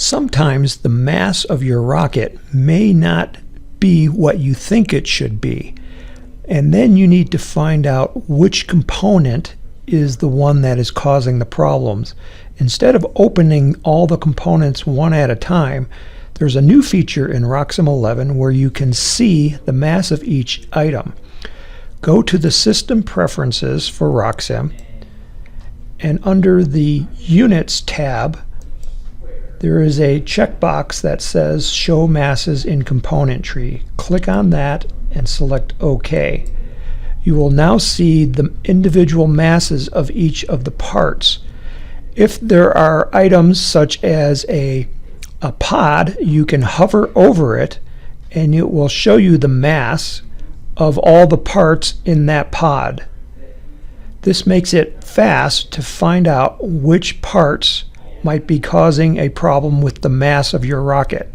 Sometimes the mass of your rocket may not be what you think it should be, and then you need to find out which component is the one that is causing the problems. Instead of opening all the components one at a time, there's a new feature in RockSim11 where you can see the mass of each item. Go to the System Preferences for RockSim, and under the Units tab there is a checkbox that says Show Masses in Component Tree. Click on that and select OK. You will now see the individual masses of each of the parts. If there are items such as a pod, you can hover over it and it will show you the mass of all the parts in that pod. This makes it fast to find out which parts might be causing a problem with the mass of your rocket.